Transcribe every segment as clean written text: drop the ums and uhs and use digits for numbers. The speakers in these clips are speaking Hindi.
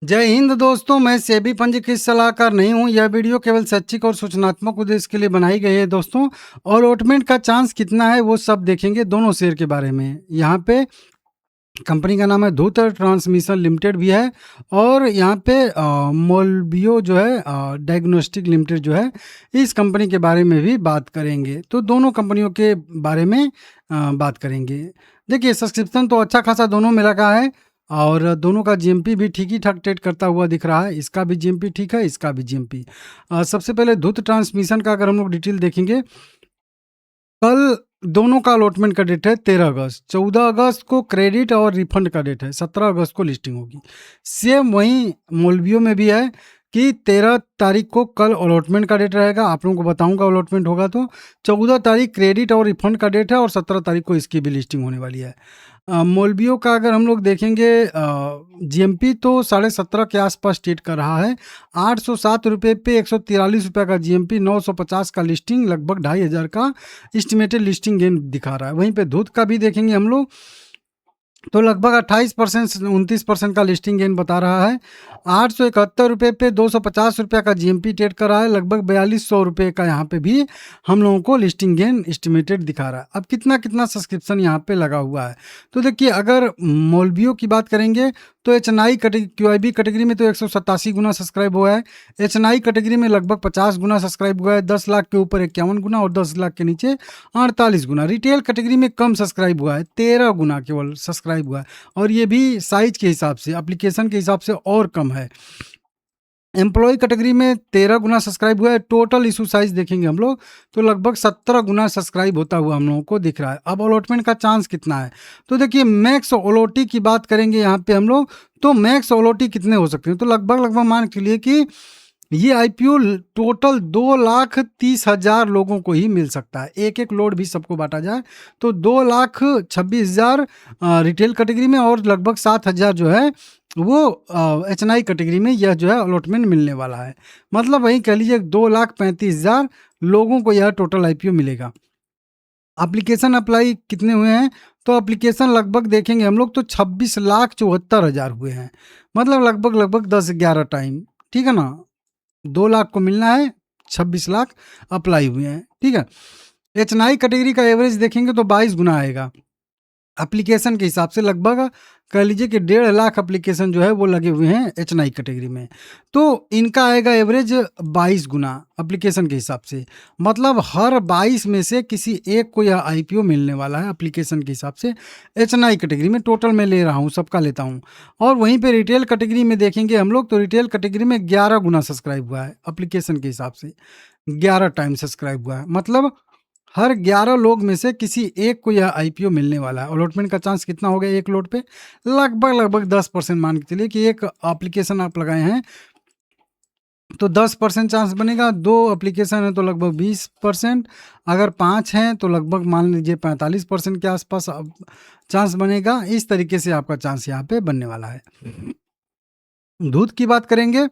जय हिंद दोस्तों, मैं सेबी पंजीकृत सलाहकार नहीं हूँ। यह वीडियो केवल शैक्षिक और सूचनात्मक उद्देश्य के लिए बनाई गई है दोस्तों। और अलॉटमेंट का चांस कितना है वो सब देखेंगे दोनों शेयर के बारे में। यहाँ पे कंपनी का नाम है धूत ट्रांसमिशन लिमिटेड भी है, और यहाँ पे मोलबियो जो है डायग्नोस्टिक लिमिटेड जो है, इस कंपनी के बारे में भी बात करेंगे। तो दोनों कंपनियों के बारे में बात करेंगे। देखिए, सब्सक्रिप्शन तो अच्छा खासा दोनों में लगा है, और दोनों का जीएमपी भी ठीक ही ठाक ट्रेड करता हुआ दिख रहा है। इसका भी जीएमपी ठीक है, इसका भी जीएमपी। सबसे पहले धूत ट्रांसमिशन का अगर हम लोग डिटेल देखेंगे, कल दोनों का अलॉटमेंट का डेट है 13 अगस्त। 14 अगस्त को क्रेडिट और रिफंड का डेट है। 17 अगस्त को लिस्टिंग होगी। सेम वहीं मोलबियो में भी है कि 13 तारीख को कल अलॉटमेंट का डेट रहेगा। आप लोगों को बताऊंगा अलॉटमेंट होगा तो। 14 तारीख क्रेडिट और रिफंड का डेट है, और 17 तारीख को इसकी भी लिस्टिंग होने वाली है। मोलबियो का अगर हम लोग देखेंगे, जीएमपी तो 17.5 के आसपास ट्रेड कर रहा है। 807 रुपये पे 143 रुपये का जीएमपी, 950 का लिस्टिंग, लगभग 2,500 का इस्टीमेटेड लिस्टिंग गेन दिखा रहा है। वहीं पे धूत का भी देखेंगे हम लोग, तो लगभग 28% से 29% का लिस्टिंग गेन बता रहा है। 871 रुपये पे 250 रुपये का जीएमपी ट्रेड कर रहा है। लगभग 4200 रुपये का यहाँ पे भी हम लोगों को लिस्टिंग गेन एस्टिमेटेड दिखा रहा है। अब कितना कितना सब्सक्रिप्शन यहाँ पे लगा हुआ है, तो देखिए, अगर मोलबियो की बात करेंगे तो एचएनआई क्यूआईबी कैटेगरी में तो 187 गुना सब्सक्राइब हुआ है। एचएनआई कैटेगरी में लगभग 50 गुना सब्सक्राइब हुआ है। 10 लाख के ऊपर 51 गुना, और 10 लाख के नीचे 48 गुना। रिटेल कैटेगरी में कम सब्सक्राइब हुआ है, 13 गुना केवल सब्सक्राइब हुआ है, और ये भी साइज के हिसाब से, एप्लीकेशन के हिसाब से और कम है। एम्प्लॉय कैटेगरी में 13 गुना सब्सक्राइब हुआ है। टोटल इशू साइज देखेंगे हम लोग तो लगभग 17 गुना सब्सक्राइब होता हुआ हम लोगों को दिख रहा है। अब अलॉटमेंट का चांस कितना है, तो देखिए, मैक्स ओलोटी की बात करेंगे यहाँ पे हम लोग, तो मैक्स ओलोटी कितने हो सकते हैं, तो लगभग मान के लिए कि ये आईपीओ टोटल 2,30,000 लोगों को ही मिल सकता है। एक एक लोड भी सबको बांटा जाए तो 2,26,000 रिटेल कैटेगरी में, और लगभग 7,000 जो है वो एचएनआई कैटेगरी में यह जो है अलॉटमेंट मिलने वाला है। मतलब वही कह लीजिए 2,35,000 लोगों को यह टोटल आईपीओ मिलेगा। एप्लीकेशन अप्लाई कितने हुए हैं, तो एप्लीकेशन लगभग देखेंगे हम लोग तो 26,74,000 हुए हैं। मतलब लगभग 10-11 टाइम, ठीक है ना। 2 लाख को मिलना है, 26 लाख अप्लाई हुए हैं, ठीक है। एचएनआई कैटेगरी का एवरेज देखेंगे तो 22 गुना आएगा। एप्लीकेशन के हिसाब से लगभग कह लीजिए कि 1.5 लाख एप्लीकेशन जो है वो लगे हुए हैं एचएनआई कैटेगरी में, तो इनका आएगा एवरेज 22 गुना एप्लीकेशन के हिसाब से। मतलब हर 22 में से किसी एक को यह आईपीओ मिलने वाला है एप्लीकेशन के हिसाब से। एचएनआई कैटेगरी में टोटल मैं ले रहा हूँ, सबका लेता हूँ। और वहीं पे रिटेल कैटेगरी में देखेंगे हम लोग, तो रिटेल कैटेगरी में 11 गुना सब्सक्राइब हुआ है एप्लीकेशन के हिसाब से। 11 टाइम सब्सक्राइब हुआ है। मतलब हर 11 लोग में से किसी एक को यह आईपीओ मिलने वाला है। अलॉटमेंट का चांस कितना हो गया एक लोड पे, लगभग 10% मान के चलिए कि एक एप्लीकेशन आप लगाए हैं तो 10% चांस बनेगा। 2 एप्लीकेशन है तो लगभग 20%। अगर 5 हैं तो लगभग मान लीजिए 45% के आसपास चांस बनेगा। इस तरीके से आपका चांस यहाँ पे बनने वाला है। दूध की बात करेंगे,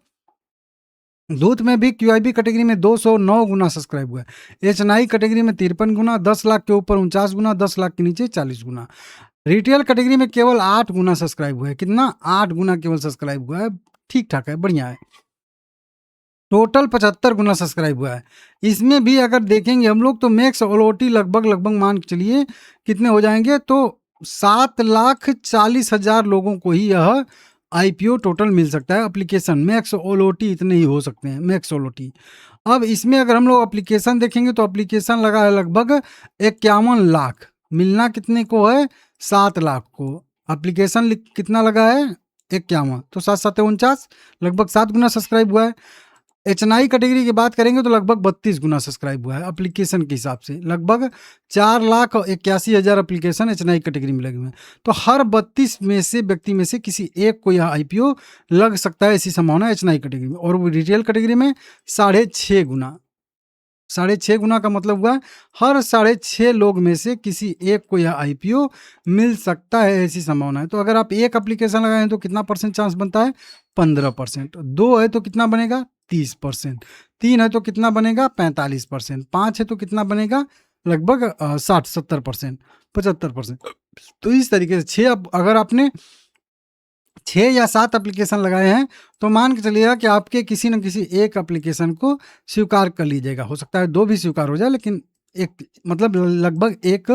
दूध में भी क्यूआईबी कैटेगरी में 209 गुना सब्सक्राइब हुआ है। एचएनआई कैटेगरी में 53 गुना, 10 लाख के ऊपर 49 गुना, 10 लाख के नीचे 40 गुना। रिटेल कैटेगरी में केवल 8 गुना सब्सक्राइब हुआ है। कितना, 8 गुना केवल सब्सक्राइब हुआ है। ठीक ठाक है, बढ़िया है। टोटल 75 गुना सब्सक्राइब हुआ है। इसमें भी अगर देखेंगे हम लोग तो मैक्स ओलोटी लगभग मान के चलिए कितने हो जाएंगे, तो 7,40,000 लोगों को ही यह आईपीओ टोटल मिल सकता है एप्लीकेशन। मैक्स ओलोटी इतने ही हो सकते हैं, मैक्स ओलोटी। अब इसमें अगर हम लोग एप्लीकेशन देखेंगे तो एप्लीकेशन लगा है लगभग 51 लाख। मिलना कितने को है, 7 लाख को। एप्लीकेशन कितना लगा है, 51, तो 7-7-49, लगभग 7 गुना सब्सक्राइब हुआ है। एचएनआई कैटेगरी की बात करेंगे तो लगभग 32 गुना सब्सक्राइब हुआ है एप्लीकेशन के हिसाब से। लगभग 4,81,000 एप्लीकेशन एचएनआई कैटेगरी में लगे हुए हैं। तो हर 32 में से व्यक्ति में से किसी एक को यह आईपीओ लग सकता है, ऐसी संभावना एचएनआई कैटेगरी में। और वो रिटेल कैटेगरी में 6.5 गुना। 6.5 गुना का मतलब हुआ हर 6.5 लोग में से किसी एक को यह आईपीओ मिल सकता है, ऐसी संभावना है। तो अगर आप एक एप्लीकेशन लगाएं तो कितना परसेंट चांस बनता है, 15%। 2 है तो कितना बनेगा, 30%। 3 है तो कितना बनेगा, 45%। 5 है तो कितना बनेगा, लगभग 60-70%, 75%। तो इस तरीके से 6 अगर आपने 6 या 7 एप्लीकेशन लगाए हैं, तो मान के चलिएगा कि आपके किसी न किसी एक एप्लीकेशन को स्वीकार कर लीजिएगा। हो सकता है 2 भी स्वीकार हो जाए, लेकिन एक मतलब लगभग एक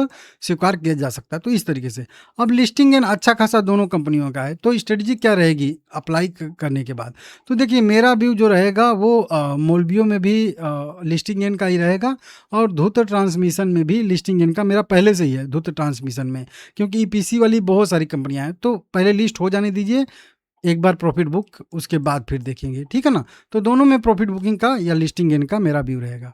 स्वीकार किया जा सकता है। तो इस तरीके से। अब लिस्टिंग गेन अच्छा खासा दोनों कंपनियों का है, तो स्ट्रेटजी क्या रहेगी अप्लाई करने के बाद? तो देखिए, मेरा व्यू जो रहेगा वो मोलबियो में भी लिस्टिंग गेन का ही रहेगा, और धूत ट्रांसमिशन में भी लिस्टिंग गेन का मेरा पहले से ही है, धूत ट्रांसमिशन में। क्योंकि ईपीसी वाली बहुत सारी कंपनियां हैं, तो पहले लिस्ट हो जाने दीजिए, एक बार प्रॉफिट बुक, उसके बाद फिर देखेंगे, ठीक है ना? तो दोनों में प्रॉफिट बुकिंग का या लिस्टिंग गेन का मेरा व्यू रहेगा।